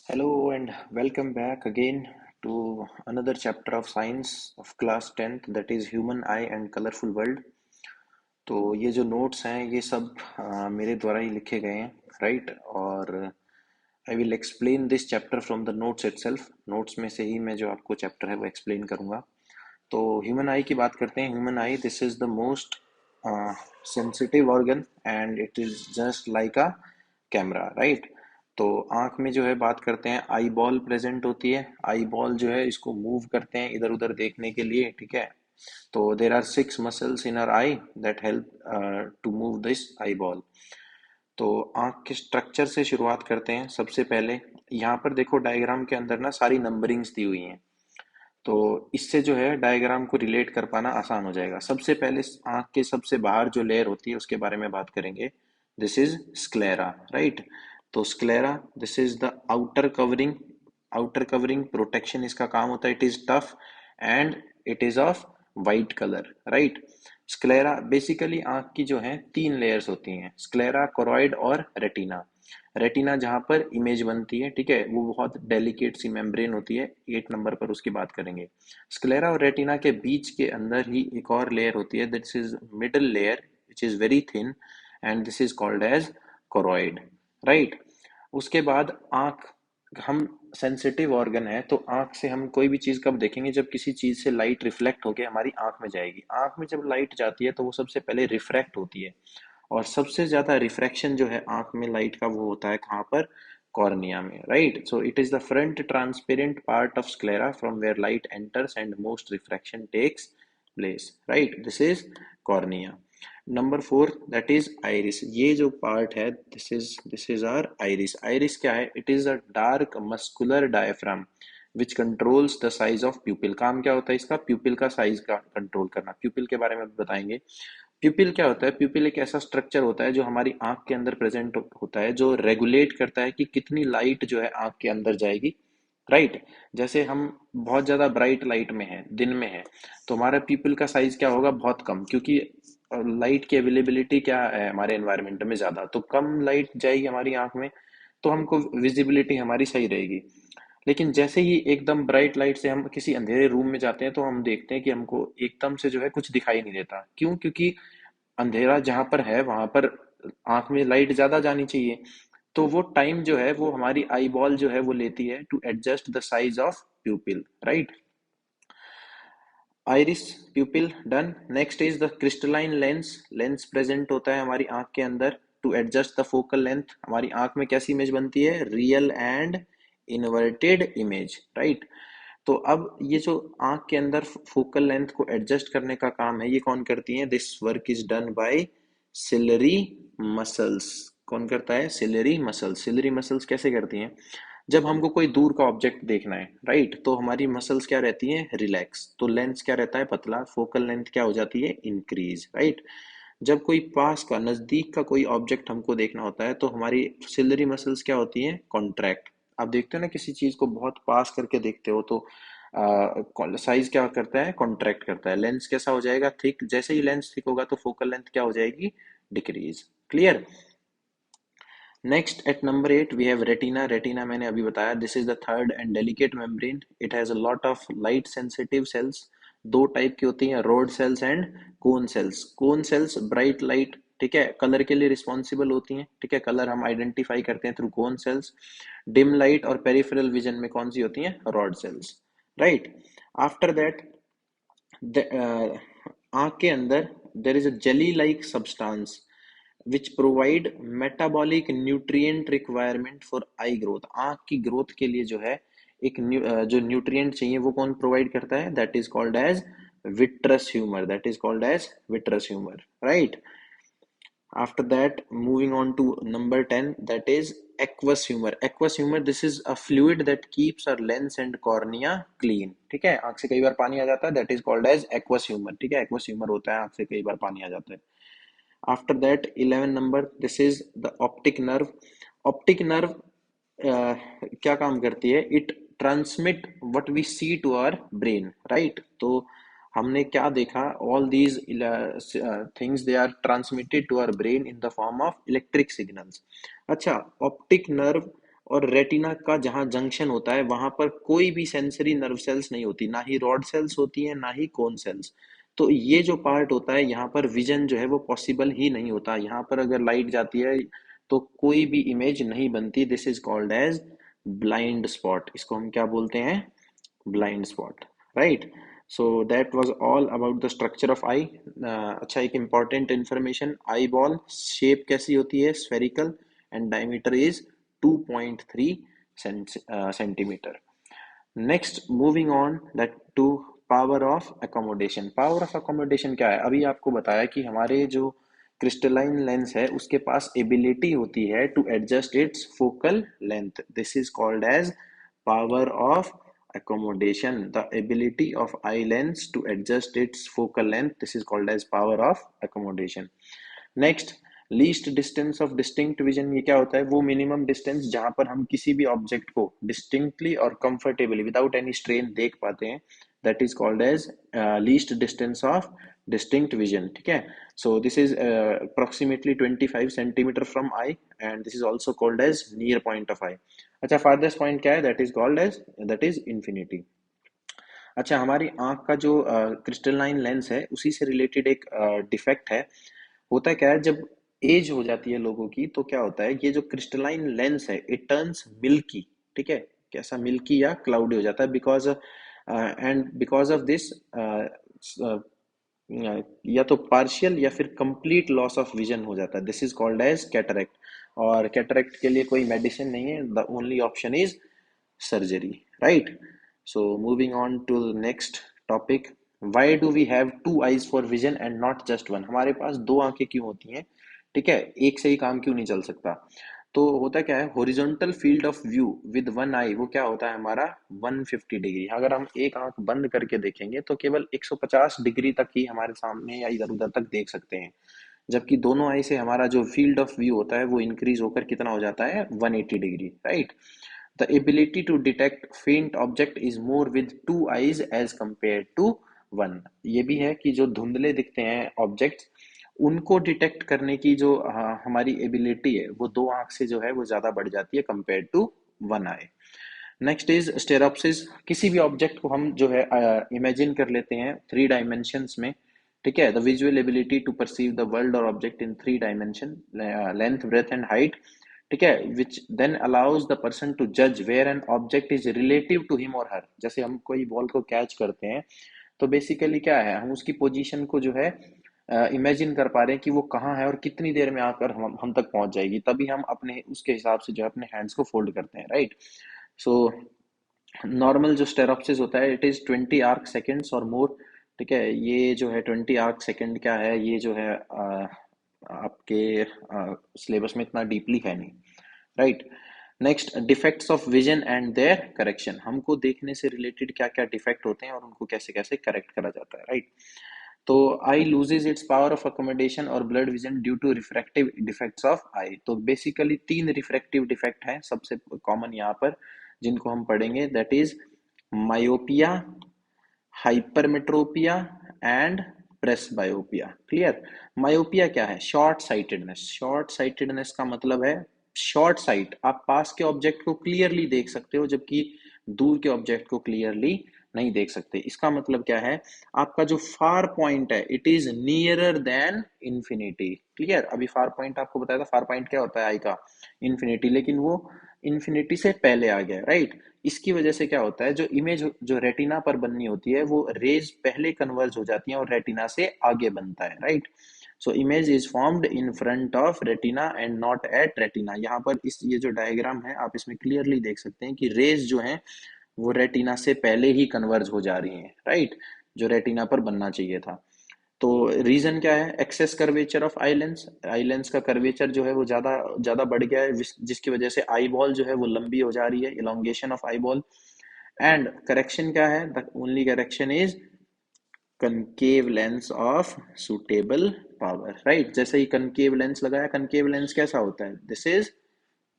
Hello and welcome back again to another chapter of science of class 10th, that is human eye and colorful world. तो ये जो notes हैं ये सब मेरे द्वारा ही लिखे गए हैं, राइट? और I will explain this chapter from the notes itself. Notes में से ही मैं जो आपको चैप्टर है वो एक्सप्लेन करूंगा। तो ह्यूमन आई की बात करते हैं। Human I, this is the most sensitive organ and it is just like a camera, right? तो आंख में जो है बात करते हैं, आई बॉल प्रेजेंट होती है। आई बॉल जो है इसको मूव करते हैं इधर उधर देखने के लिए, ठीक है? तो there are 6 muscles in our eye that help to move this eyeball. तो आंख के स्ट्रक्चर से शुरुआत करते हैं। सबसे पहले यहाँ पर देखो, डायग्राम के अंदर ना सारी नंबरिंग्स दी हुई हैं, तो इससे जो है डायग्राम को रिलेट कर पाना आसान हो जाएगा। सबसे पहले आंख के सबसे बाहर जो लेयर होती है उसके बारे में बात करेंगे। This is sclera, right? तो sclera, this is the outer covering. Outer covering protection इसका काम होता है। It is tough and it is off white colour, right? Sclera basically आंख की जो है 3 लेयर्स होती हैं, स्क्लेरा, कोरॉइड और रेटिना। रेटिना जहां पर इमेज बनती है, ठीक है, वो बहुत डेलिकेट सी मेम्ब्रेन होती है। 8 नंबर पर उसकी बात करेंगे। स्क्लेरा और रेटिना के बीच के अंदर ही एक और लेयर होती है, this is middle layer which is very thin and this is called as choroid, right? उसके बाद आंख, हम सेंसिटिव ऑर्गन है, तो आंख से हम कोई भी चीज कब देखेंगे? जब किसी चीज से लाइट रिफ्लेक्ट होके हमारी आंख में जाएगी। आंख में जब लाइट जाती है तो वो सबसे पहले रिफ्रैक्ट होती है, और सबसे ज्यादा रिफ्रैक्शन जो है आंख में लाइट का वो होता है कहाँ पर? कॉर्निया में, right? So it is the front transparent part of sclera from where light enters and most refraction takes place, right? This is cornea. Number 4, that is iris. ये जो पार्ट है, this is our iris. Iris क्या है? It is a dark muscular diaphragm which controls the size of pupil. काम क्या होता है इसका? प्यूपिल का साइज का कंट्रोल करना। प्यूपिल के बारे में भी बताएंगे। प्यूपिल क्या होता है? प्यूपिल एक ऐसा स्ट्रक्चर होता है जो हमारी आंख के अंदर प्रेजेंट होता है, जो रेगुलेट करता है कि कितनी लाइट जो है आंख के अंदर जाएगी, राइट? जैसे हम बहुत ज्यादा ब्राइट लाइट में है, दिन में है, तो हमारा प्यूपिल का साइज क्या होगा? बहुत कम, क्योंकि लाइट की अवेलेबिलिटी क्या है हमारे एनवायरनमेंट में? ज्यादा, तो कम लाइट जाएगी हमारी आंख में, तो हमको विजिबिलिटी हमारी सही रहेगी। लेकिन जैसे ही एकदम ब्राइट लाइट से हम किसी अंधेरे रूम में जाते हैं तो हम देखते हैं कि हमको एकदम से जो है कुछ दिखाई नहीं देता। क्यों? क्योंकि अंधेरा जहां पर है वहां पर आंख में लाइट ज्यादा जानी चाहिए। तो वो टाइम जो है वो हमारी आई बॉल जो है वो लेती है to adjust the size of pupil, right? Iris, pupil, done. Next is the crystalline lens. Lens present होता है हमारी आंख के अंदर to adjust the focal length. हमारी आंख में कैसी इमेज बनती है? Real and inverted image, right? तो अब ये जो आंख के अंदर फोकल लेंथ को एडजस्ट करने का काम है, ये कौन करती है? This work is done by ciliary muscles. कौन करता है? Ciliary muscles. सिलरी मसल्स कैसे करती हैं? जब हमको कोई दूर का ऑब्जेक्ट देखना है, राइट, तो हमारी मसल्स क्या रहती हैं? रिलैक्स, तो लेंस क्या रहता है? पतला। फोकल लेंथ क्या हो जाती है? Increase, right? जब कोई पास का, नजदीक का कोई ऑब्जेक्ट हमको देखना होता है तो हमारी सिलरी मसल्स क्या होती हैं? कॉन्ट्रैक्ट। आप देखते हो ना, किसी चीज को बहुत पास करके देखते हो तो साइज क्या करता है? कॉन्ट्रैक्ट करता है। लेंस कैसा हो जाएगा? थिक। जैसे ही लेंस थिक होगा तो फोकल लेंथ क्या हो जाएगी? Decrease. Clear? Next at number 8 we have retina. Retina मैंने अभी बताया, this is the third and delicate membrane. It has a lot of light sensitive cells. दो टाइप की होती हैं, rod cells and cone cells. Cone cells bright light, ठीक है, colour के लिए रिस्पॉन्सिबल होती हैं, ठीक है, कलर हम आइडेंटिफाई करते हैं through cone cells. Dim light और पेरिफेरल विजन में कौन सी होती हैं? Rod sales, right? After that आंख के अंदर there is a jelly like substance which provide metabolic nutrient requirement for eye growth। आंख की ग्रोथ के लिए जो है एक जो न्यूट्रिएंट चाहिए वो कौन प्रोवाइड करता है? That is called as vitreous humour. That is called as vitreous humour, right? After that, moving on to number 10, that is aqueous humor। aqueous humor, this is a fluid that keeps our lens and cornea clean। ठीक है, आंख से कई बार पानी आ जाता है, that is called as aqueous humor। ठीक है, aqueous humor होता है, आंख से कई बार पानी आ जाता है। After that 11 number, this is the optic nerve. Optic nerve क्या काम करती है? It transmit what we see to our brain, right? तो हमने क्या देखा? All these things they are transmitted to our brain in the form of electric signals. अच्छा, optic nerve और रेटिना का जहाँ जंक्शन होता है वहां पर कोई भी सेंसरी नर्व सेल्स नहीं होती, ना ही रॉड सेल्स होती है ना ही कोन सेल्स। तो ये जो पार्ट होता है यहाँ पर विजन जो है वो पॉसिबल ही नहीं होता। यहाँ पर अगर लाइट जाती है तो कोई भी इमेज नहीं बनती। This is called as blind spot. इसको हम क्या बोलते हैं? Blind spot, right. So that was all about the structure of eye. अच्छा, एक important information, eye ball shape कैसी होती है? Spherical, and diameter is 2.3 centimetre. Next, moving on that to power of accommodation. Power of accommodation क्या है? अभी आपको बताया कि हमारे जो क्रिस्टलाइन लेंस है उसके पास एबिलिटी होती है to adjust its focal length. This is called as power of accommodation. The ability of eye lens to adjust its focal length, this is called as power of accommodation. Next, least distance of distinct vision. ये क्या होता है? वो minimum distance जहां पर हम किसी भी ऑब्जेक्ट को डिस्टिंक्टली और कंफर्टेबली विदाउट एनी स्ट्रेन देख पाते हैं, that is called as least distance of distinct vision. ठीक है। So this is approximately 25 centimetre from eye, and this is also called as near point of eye. अच्छा, farthest point क्या है? That is called as, that is infinity. अच्छा, हमारी आंख का जो क्रिस्टलाइन लेंस है उसी से रिलेटेड एक डिफेक्ट है। होता क्या है, जब एज हो जाती है लोगों की तो क्या होता है, ये जो क्रिस्टलाइन लेंस है इट टर्न्स मिल्की। ठीक है, कैसा? मिल्की या क्लाउडी हो जाता है, because and because of this या तो पार्शियल या फिर कंप्लीट लॉस ऑफ विजन हो जाता है। This is called as cataract. और कैटरेक्ट के लिए कोई मेडिसिन नहीं है, the only option is surgery, right. So moving on to the next topic, why do we have two eyes for vision and not just one? हमारे पास दो आंखें क्यों होती हैं? ठीक है, एक से ही काम क्यों नहीं चल सकता? तो होता क्या है, horizontal field of view with one eye, वो क्या होता है हमारा? 150 डिग्री। अगर हम एक आंख बंद करके देखेंगे तो केवल 150 डिग्री तक ही हमारे सामने या इधर उधर तक देख सकते हैं, जबकि दोनों आई से हमारा जो फील्ड ऑफ व्यू होता है वो इंक्रीज होकर कितना हो जाता है? 180 degree, right. The ability to detect faint object is more with two eyes as compare to one. ये भी है कि जो धुंधले दिखते हैं ऑब्जेक्ट्स, उनको डिटेक्ट करने की जो हमारी एबिलिटी है वो दो आंख से जो है वो ज्यादा बढ़ जाती है compare to one eye. Next is stereopsis. किसी भी ऑब्जेक्ट को हम जो है इमेजिन कर लेते हैं थ्री डायमेंशंस में। ठीक है, the visual ability to perceive the world और object in three dimension, length, breadth and height. ठीक है, which then allows the person to जज where an object is relative to him और हर। जैसे हम कोई बॉल को कैच करते हैं तो बेसिकली क्या है, हम उसकी पोजीशन को जो है इमेजिन कर पा रहे हैं कि वो कहाँ है और कितनी देर में आकर हम तक पहुंच जाएगी, तभी हम अपने उसके हिसाब से जो है अपने हैंड्स को फोल्ड करते हैं, राइट। सो नॉर्मल जो स्टेरोप्सिस होता है इट इज 20 आर्क सेकेंड्स और मोर। ठीक है, ये जो है 20 आर्क सेकेंड क्या है, ये जो है आपके सिलेबस में इतना डीपली है नहीं, right. Next, defects of vision and their correction. हमको देखने से रिलेटेड क्या क्या डिफेक्ट होते हैं और उनको कैसे कैसे करेक्ट करा जाता है, राइट। तो eye loses its power of accommodation और blurred vision due to refractive defects of eye. तो बेसिकली तीन रिफ्रैक्टिव डिफेक्ट हैं सबसे कॉमन यहाँ पर, जिनको हम पढ़ेंगे, that is myopia, hypermetropia and presbyopia. Clear? Myopia क्या है? Short sightedness. शॉर्ट साइटेडनेस का मतलब है शॉर्ट साइट, आप पास के ऑब्जेक्ट को क्लियरली देख सकते हो जबकि दूर के ऑब्जेक्ट को क्लियरली नहीं देख सकते। इसका मतलब क्या है, आपका जो फार पॉइंट है it is nearer than infinity. Clear? अभी फार पॉइंट आपको बताया था, फार पॉइंट क्या होता है आई का? इंफिनिटी, लेकिन वो इंफिनिटी से पहले आ गया, राइट। इसकी वजह से क्या होता है, जो इमेज जो रेटिना पर बननी होती है वो रेज पहले कन्वर्ज हो जाती है और रेटिना से आगे बनता है, right. So image is formed in front of retina and not at retina. यहाँ पर इस ये जो डायग्राम है आप इसमें क्लियरली देख सकते हैं कि रेज जो है वो रेटिना से पहले ही कन्वर्ज हो जा रही हैं, राइट, जो रेटिना पर बनना चाहिए था। तो रीजन क्या है? Excess curvature of eye lens. Eye lens का कर्वेचर जो है वो ज्यादा ज्यादा बढ़ गया है, जिसकी वजह से आई बॉल जो है वो लंबी हो जा रही है, elongation of eye ball. And correction क्या है? The only correction is concave lens of suitable power, right. जैसे ही कनकेव लेंस लगाया, कनकेव लेंस कैसा होता है? दिस इज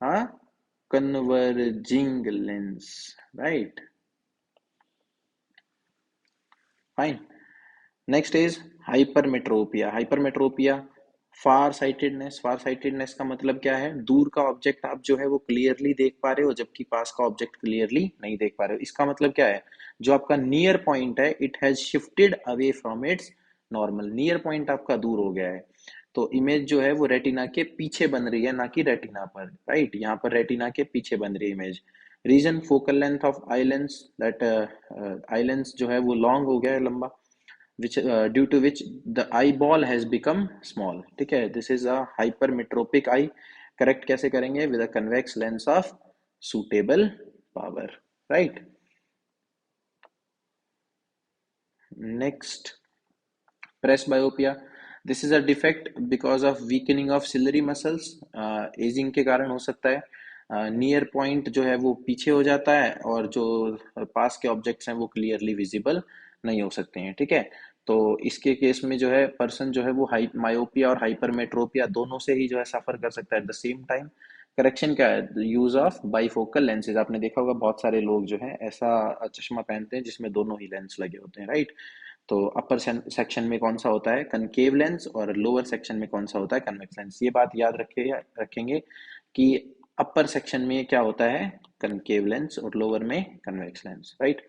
हाँ converging lens, right, fine. Next is hypermetropia. Hypermetropia far sightedness का मतलब क्या है? दूर का ऑब्जेक्ट आप जो है वो क्लियरली देख पा रहे हो, जबकि पास का ऑब्जेक्ट क्लियरली नहीं देख पा रहे हो। इसका मतलब क्या है? जो आपका नियर पॉइंट है, it has shifted away from its normal. Near point आपका दूर हो गया है, तो इमेज जो है वो रेटिना के पीछे बन रही है, ना कि रेटिना पर। राइट, यहाँ पर रेटिना के पीछे बन रही है image. Reason, focal length of eye lens, that eye lens जो है वो लॉन्ग हो गया है, लंबा, which due to which the eyeball has become small। ठीक है, this is a hypermetropic eye। Correct कैसे करेंगे? with a convex lens of suitable power। right, next, presbyopia, this is a defect because of weakening of ciliary muscles। Ageing के कारण हो सकता है। Near point जो है वो पीछे हो जाता है, और जो पास के ऑब्जेक्ट्स हैं वो क्लियरली विजिबल नहीं हो सकते हैं। ठीक है, तो इसके केस में जो है पर्सन जो है वो हाई मायोपिया और हाइपरमेट्रोपिया दोनों से ही जो है सफर कर सकता है at the same time. Correction क्या है? Use of bifocal lenses. आपने देखा होगा बहुत सारे लोग जो है ऐसा चश्मा पहनते हैं जिसमें दोनों ही लेंस लगे होते हैं। राइट, तो अपर सेक्शन में कौन सा होता है? कनकेव लेंस, और लोअर सेक्शन में कौन सा होता है? Convex lens. ये बात याद रखेंगे कि अपर सेक्शन में क्या होता है? कनकेव लेंस, और लोअर में convex lens. Right,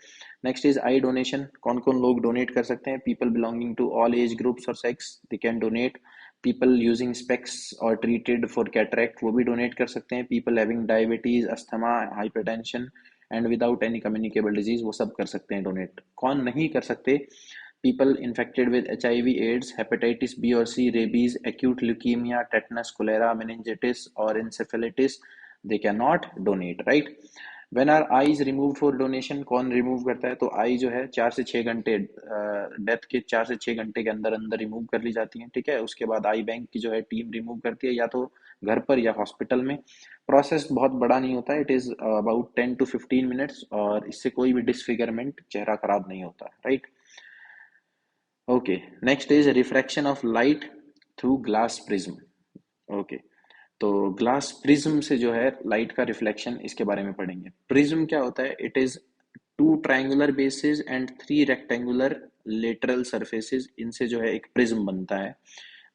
next is eye donation. कौन कौन लोग डोनेट कर सकते हैं? People belonging to all age groups और sex, they can donate. People using specs और ट्रीटेड फॉर कैटरेक्ट, वो भी डोनेट कर सकते हैं। People having diabetes, asthma, hypertension and without any communicable disease, वो सब कर सकते हैं डोनेट। कौन नहीं कर सकते? people infected with HIV, AIDS, hepatitis B or C, rabies, acute leukemia, tetanus, cholera, meningitis, or encephalitis, they cannot donate। Right? When are eyes removed for donation? कौन रिमूव करता है? तो आई जो है 4 से 6 घंटे, डेथ के 4 से 6 घंटे के अंदर अंदर रिमूव कर ली जाती है। ठीक है, उसके बाद आई बैंक की जो है टीम रिमूव करती है, या तो घर पर या हॉस्पिटल में। प्रोसेस बहुत बड़ा नहीं होता है, it is about 10 to 15 minutes, और इससे कोई भी डिसफिगरमेंट, चेहरा खराब नहीं होता। Right, okay, next is refraction of light through glass prism. Okay, तो ग्लास प्रिज्म से जो है लाइट का रिफ्लेक्शन, इसके बारे में पढ़ेंगे। प्रिज्म क्या होता है? It is two triangular bases and three rectangular lateral surfaces, इनसे जो है एक प्रिज्म बनता है।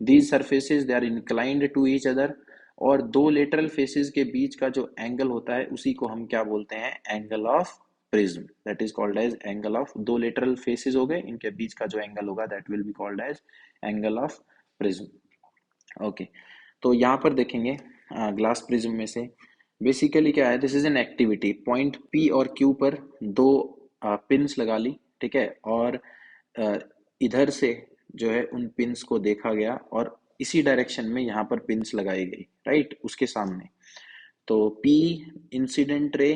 These surfaces they are inclined to each other, और दो लेटरल फेसेस के बीच का जो एंगल होता है उसी को हम क्या बोलते हैं? Angle of prism. That is called as angle of, दो लेटरल फेसेस हो गए, इनके बीच का जो एंगल होगा that will be called as angle of prism. Okay, तो यहाँ पर देखेंगे ग्लास प्रिज्म में से बेसिकली क्या है? This is an activity. Point P और क्यू पर दो पिन्स लगा ली। ठीक है, और अ, इधर से जो है उन पिन्स को देखा गया, और इसी डायरेक्शन में यहाँ पर पिन्स लगाई गई। राइट, उसके सामने। तो P incident ray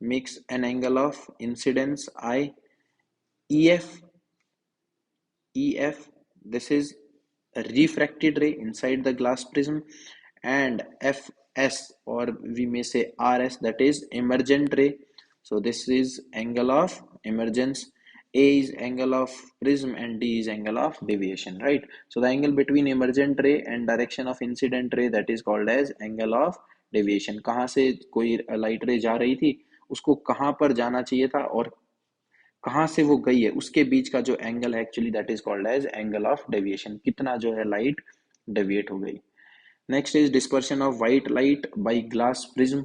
makes an angle of incidence I। EF, this is a refracted ray inside the glass prism, and FS, or we may say RS, that is emergent ray. So this is angle of emergence. A is angle of prism and D is angle of deviation, right? So the angle between emergent ray and direction of incident ray, that is called as angle of deviation। कहाँ से कोई light रे जा रही थी, उसको कहाँ पर जाना चाहिए था, और कहाँ से वो गई है, उसके बीच का जो एंगल है actually that is called as angle of deviation. कितना जो है लाइट डेविएट हो गई। Next is dispersion of white light by glass prism.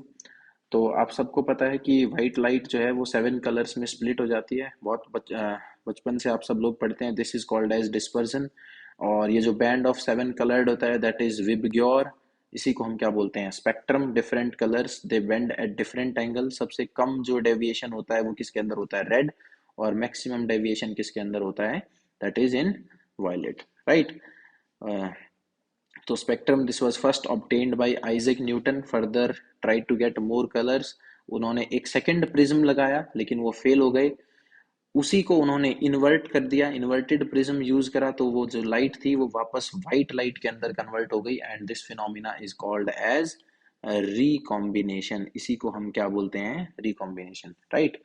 तो आप सबको पता है कि व्हाइट लाइट जो है वो 7 कलर्स में स्प्लिट हो जाती है। बहुत बचपन से आप सब लोग पढ़ते हैं, this is called as dispersion. और ये जो बैंड ऑफ 7 कलर्ड होता है दैट इज विबग्योर। इसी को हम क्या बोलते हैं? Spectrum. Different colours they bend at different angle. सबसे कम जो डेविएशन होता है वो किसके अंदर होता है? रेड। और मैक्सिमम डेविएशन किसके अंदर होता है? That is in violet. Right, तो spectrum, this was first obtained by Isaac Newton. Further tried to get more colours. उन्होंने एक सेकंड प्रिज्म लगाया, लेकिन वो फेल हो गए। उसी को उन्होंने इन्वर्ट कर दिया, इन्वर्टेड प्रिज्म यूज करा, तो वो जो लाइट थी वो वापस व्हाइट लाइट के अंदर कन्वर्ट हो गई, and this phenomena is called as recombination. इसी को हम क्या बोलते हैं? Recombination. Right,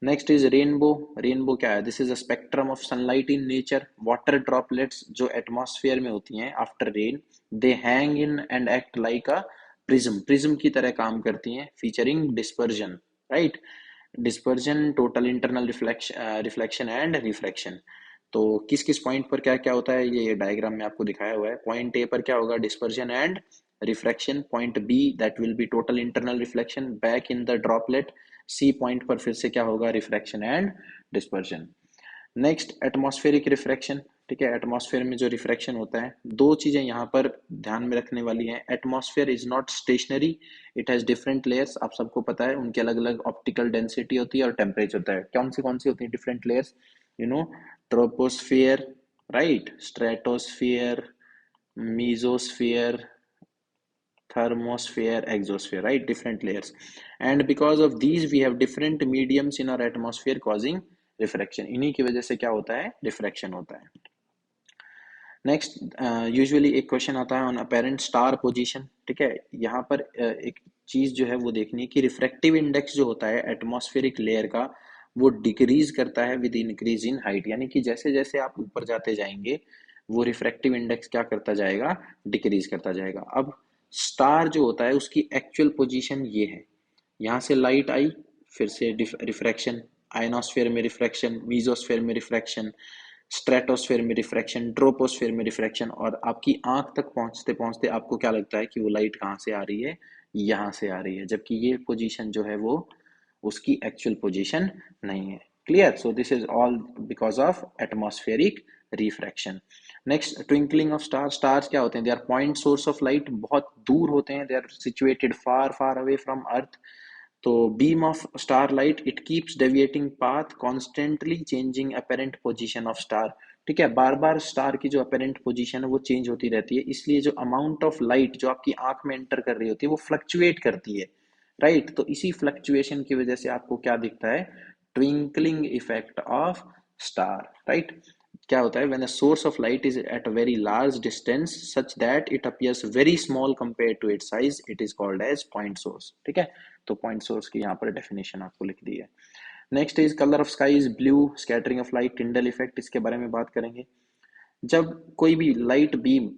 next is rainbow. Rainbow क्या है? This is a spectrum of sunlight in nature. Water droplets जो एटमॉस्फेयर में होती हैं after rain, they hang in and act like a prism. Prism की तरह काम करती हैं, featuring dispersion. Right, dispersion, total internal reflection and refraction. तो किस किस पॉइंट पर क्या क्या होता है ये डायग्राम में आपको दिखाया हुआ है। पॉइंट ए पर क्या होगा, dispersion and refraction. Point B that will be total internal reflection back in the droplet. C point पर फिर से क्या होगा, refraction and dispersion. Next atmospheric refraction. ठीक है, एटमॉस्फेयर में जो रिफ्रैक्शन होता है, दो चीजें यहाँ पर ध्यान में रखने वाली हैं। Atmosphere is not stationary, it has different layers. आप सबको पता है उनकी अलग अलग ऑप्टिकल डेंसिटी होती है और टेम्परेचर होता है। कौन सी होती है different layers, you know, troposphere, right, stratosphere, mesosphere, thermosphere, exosphere, right? Different layers. And because of these, we have different mediums in our atmosphere causing refraction. इन्हीं की वजह से क्या होता है, रिफ्रैक्शन होता है। नेक्स्ट, यूजुअली एक क्वेश्चन आता है ऑन अपेरेंट स्टार पोजीशन। ठीक है, यहाँ पर एक चीज जो है वो देखनी है कि रिफ्रैक्टिव इंडेक्स जो होता है एटमॉस्फेरिक लेयर का, वो डिक्रीज करता है विद इंक्रीज इन हाइट। यानी कि जैसे जैसे आप ऊपर जाते जाएंगे वो रिफ्रैक्टिव इंडेक्स क्या करता जाएगा, डिक्रीज करता जाएगा। अब स्टार जो होता है उसकी एक्चुअल पोजीशन ये है, यहाँ से लाइट आई, फिर से रिफ्रैक्शन, आयनोस्फेयर में रिफ्रैक्शन, मीजोस्फेयर में रिफ्रैक्शन, स्ट्रेटोस्फेयर में रिफ्रैक्शन, ट्रोपोस्फेयर में रिफ्रैक्शन, और आपकी आंख तक पहुंचते पहुंचते आपको क्या लगता है कि वो लाइट कहाँ से आ रही है, यहाँ से आ रही है, जबकि ये पोजीशन जो है वो उसकी एक्चुअल पोजीशन नहीं है। Clear? So this is all because of atmospheric refraction. Next, twinkling of star. Stars क्या होते हैं, they are point source of light, बहुत दूर होते हैं, they are situated far far away from earth. तो beam of star light, it keeps deviating path, constantly changing apparent position of star. ठीक है, बार बार स्टार की जो अपेरेंट पोजीशन है वो चेंज होती रहती है, इसलिए जो अमाउंट ऑफ लाइट जो आपकी आंख में एंटर कर रही होती है वो फ्लक्चुएट करती है, राइट। तो इसी फ्लक्चुएशन की वजह से आपको क्या दिखता है, twinkling effect of star, right. क्या होता है, when a source of light is at a very large distance such that it appears very small compare to its size, it is called as point source. ठीक है, तो point source की यहाँ पर definition आपको लिख दी है। Next is colour of sky is blue, scattering of light, Tyndall effect, इसके बारे में बात करेंगे। जब कोई भी लाइट बीम,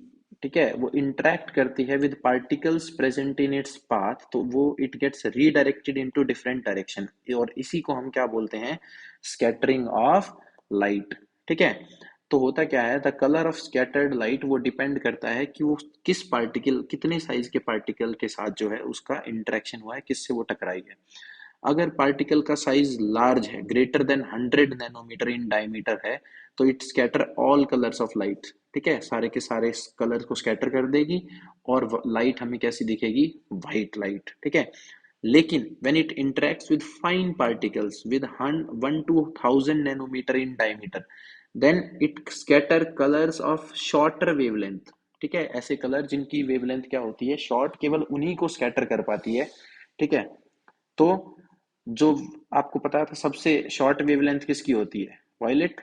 ठीक है, वो इंटरेक्ट करती है with particles present in its path, तो वो it gets redirected into different direction, और इसी को हम क्या बोलते हैं, स्कैटरिंग ऑफ लाइट। ठीक है, तो होता क्या है, the colour of scattered light वो डिपेंड करता है कि वो किस पार्टिकल, कितने साइज के पार्टिकल के साथ जो है उसका इंटरेक्शन हुआ है, किससे वो टकराई है। अगर पार्टिकल का साइज लार्ज है, greater than 100 nanometer in diameter है, तो it scatter all colours of light. ठीक है, सारे के सारे कलर को स्कैटर कर देगी और लाइट हमें कैसी दिखेगी, व्हाइट लाइट। ठीक है, लेकिन when it interacts with fine particles with 1 to 1000 nanometer in diameter, then it scatter colors of shorter wavelength। ठीक है, ऐसे कलर जिनकी वेवलेंथ क्या होती है, शॉर्ट, केवल उन्हीं को स्कैटर कर पाती है। ठीक है, तो जो आपको पता था सबसे शॉर्ट वेवलेंथ किसकी होती है, violet,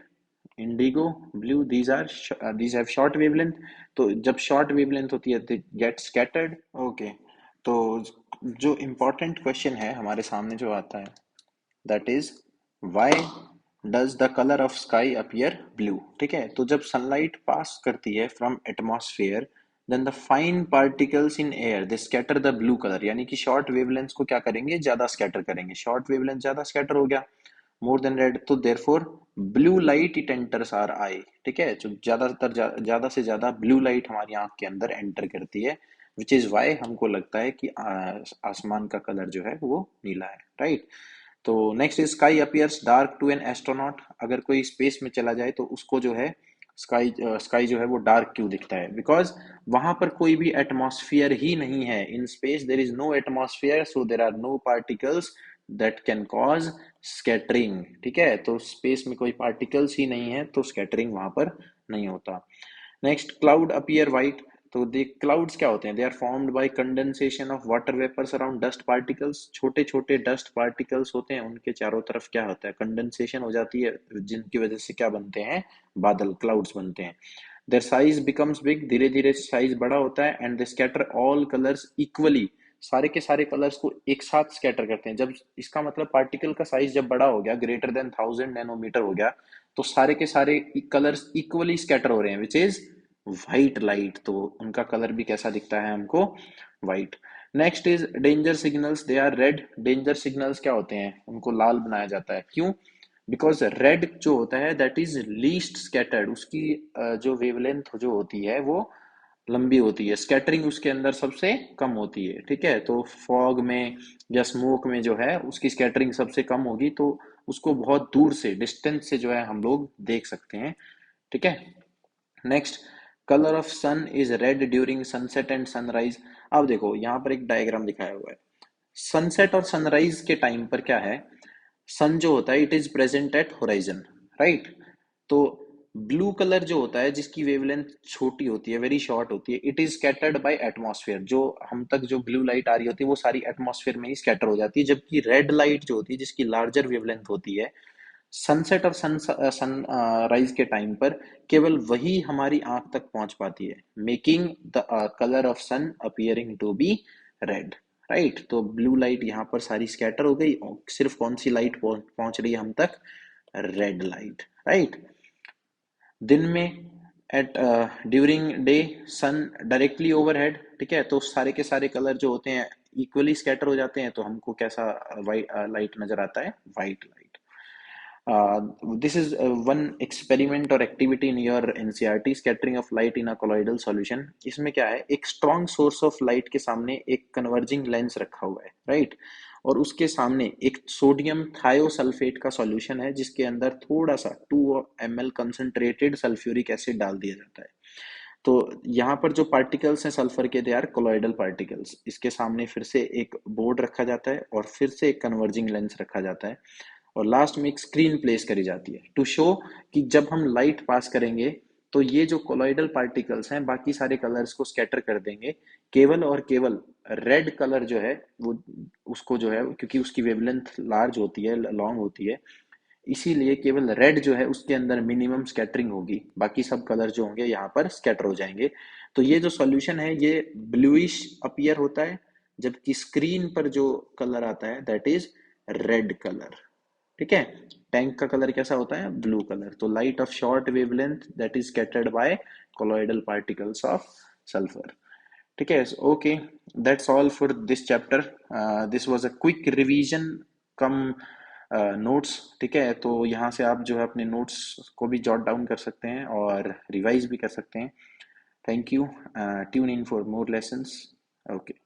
indigo, blue, these have short wavelength. तो जब शॉर्ट वेवलेंथ होती है तो गेट स्कैटर्ड। ओके, तो जो इम्पोर्टेंट क्वेश्चन है हमारे सामने जो आता है, that is why does the colour of sky appear blue. ठीक है, तो जब सनलाइट पास करती है from atmosphere, then the fine particles in air they scatter the blue colour, यानी कि शॉर्ट वेवलेंथ को क्या करेंगे, ज्यादा स्कैटर करेंगे, शॉर्ट वेवलेंथ ज्यादा स्कैटर हो गया, मोर देन रेड, तो therefore blue light it enters our eye. ठीक है, जो ज्यादा से ज्यादा ब्लू लाइट हमारी आंख के अंदर एंटर करती है, विच इज वाई हमको लगता है कि आसमान का कलर जो है वो नीला है, राइट। तो next is sky appears dark to an astronaut. अगर कोई स्पेस में चला जाए तो उसको जो है स्काई जो है वो डार्क क्यों दिखता है, बिकॉज वहां पर कोई भी एटमॉस्फेयर ही नहीं है। In space there is no atmosphere, so there are no particles that can cause scattering. ठीक है, तो स्पेस में कोई पार्टिकल्स ही नहीं है तो स्कैटरिंग वहां पर नहीं होता। Next, cloud appear white. तो दे क्लाउड्स क्या होते हैं, they are formed by condensation of water vapours around dust particles. छोटे छोटे डस्ट पार्टिकल्स होते हैं, उनके चारों तरफ क्या होता है, कंडेंसेशन हो जाती है, जिनकी वजह से क्या बनते हैं, बादल, क्लाउड्स बनते हैं। देयर साइज बिकम्स बिग, धीरे धीरे साइज बड़ा होता है, and they scatter all colours equally, सारे के सारे कलर्स को एक साथ स्कैटर करते हैं। जब इसका मतलब पार्टिकल का साइज जब बड़ा हो गया, ग्रेटर देन 1000 नैनोमीटर हो गया, तो सारे के सारे कलर्स इक्वली स्कैटर हो रहे हैं, विच इज व्हाइट लाइट। तो उनका कलर भी कैसा दिखता है हमको, white. Next is danger signals, they are red. Danger signals क्या होते हैं, उनको लाल बनाया जाता है, क्यों, बिकॉज रेड जो होता है दैट इज लीस्ट स्कैटर्ड, उसकी जो वेवलेंथ जो होती है वो लंबी होती है, स्कैटरिंग उसके अंदर सबसे कम होती है। ठीक है, तो फॉग में या स्मोक में जो है उसकी स्कैटरिंग सबसे कम होगी, तो उसको बहुत दूर से डिस्टेंस से जो है हम लोग देख सकते हैं। ठीक है, next, colour of sun is red during sunset and sunrise. अब देखो यहाँ पर एक डायग्राम दिखाया हुआ है, सनसेट और सनराइज के टाइम पर क्या है, सन जो होता है it is present at horizon, right. तो ब्लू कलर जो होता है जिसकी वेवलेंथ छोटी होती है, वेरी शॉर्ट होती है, it is scattered by atmosphere, जो हम तक जो ब्लू लाइट आ रही होती है वो सारी एटमॉस्फेयर में ही स्कैटर हो जाती है। जबकि रेड लाइट जो होती है जिसकी लार्जर वेवलेंथ होती है, सनसेट और सन राइज के टाइम पर केवल वही हमारी आंख तक पहुंच पाती है, making the colour of sun appearing to be red, right. तो ब्लू लाइट यहाँ पर सारी स्कैटर हो गई और सिर्फ कौन सी लाइट पहुंच रही है हम तक, रेड लाइट, राइट। दिन में एट ड्यूरिंग डे सन डायरेक्टली ओवरहेड, ठीक है, तो सारे के सारे कलर जो होते हैं इक्वली स्कैटर हो जाते हैं, तो हमको कैसा वाइट लाइट नजर आता है, white light. This is one experiment or activity in your NCRT, scattering of light in a colloidal solution। इसमें क्या है, एक strong source of light के सामने एक converging lens रखा हुआ है, right? और उसके सामने एक सोडियम थायोसल्फेट का सॉल्यूशन है जिसके अंदर थोड़ा सा 2 ml कंसंट्रेटेड सल्फ्यूरिक एसिड डाल दिया जाता है। तो यहाँ पर जो पार्टिकल्स हैं सल्फर के, दे आर कोलॉइडल पार्टिकल्स। इसके सामने फिर से एक बोर्ड रखा जाता है और फिर से एक कन्वर्जिंग लेंस रखा जाता है और लास्ट में एक स्क्रीन प्लेस करी जाती है टू शो कि जब हम लाइट पास करेंगे तो ये जो कोलॉइडल पार्टिकल्स हैं बाकी सारे कलर्स को स्कैटर कर देंगे, केवल और केवल रेड कलर जो है वो उसको जो है, क्योंकि उसकी वेवलेंथ लार्ज होती है, लॉन्ग होती है, इसीलिए केवल रेड जो है उसके अंदर मिनिमम स्कैटरिंग होगी, बाकी सब कलर जो होंगे यहाँ पर स्कैटर हो जाएंगे। तो ये जो सॉल्यूशन है ये ब्लूइश अपीयर होता है, जबकि स्क्रीन पर जो कलर आता है दैट इज रेड कलर। ठीक है, टैंक का कलर कैसा होता है, ब्लू कलर। तो light of short wavelength that is scattered by colloidal particles of sulphur. ठीक है, okay, that's all for this chapter. This was a quick revision cum notes. ठीक है, तो यहाँ से आप जो है अपने नोट्स को भी जॉट डाउन कर सकते हैं और रिवाइज भी कर सकते हैं। Thank you, tune in for more lessons. Okay.